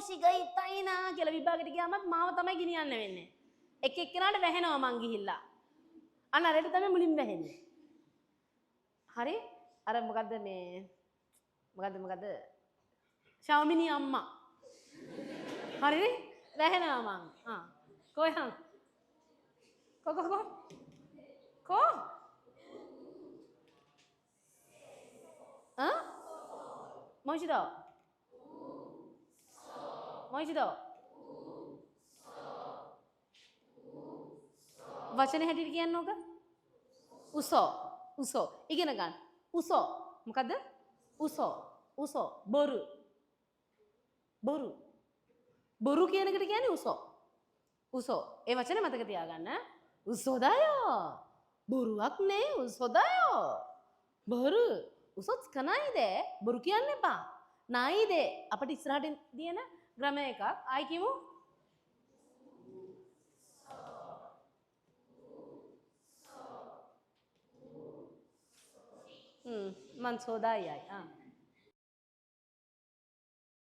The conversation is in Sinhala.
ශිගයි තයිනා කියලා විභාගෙට ගියාමත් මාව තමයි ගෙනියන්න වෙන්නේ. එක එක්කෙනාට වැහෙනවා මං ගිහිල්ලා. අන්න අරට තමයි මුලින් වැහෙන්නේ. හරි? අර මොකද්ද මේ මොකද්ද? ශාමිනී අම්මා. හරිනේ? වැහෙනවා මං. කොහෙන්? කො? මොයිසිදෝ? වචන හැටියට කියන්න ඕක? උසෝ. ඉගෙන ගන්න. උසෝ. මොකද්ද? උසෝ. බොරු කියන එකට කියන්නේ උසෝ. ඒ වචනේ මතක තියාගන්න. උසෝදායෝ. බොරුවක් නේ උසෝදායෝ. බොරු. උසොත් කනයිද? බොරු කියන්න එපා. නයිද? අපිට ඉස්සරහට තියෙන ග්‍රැමර් එකක්. ආයි කියමු. මං සෝදායයි.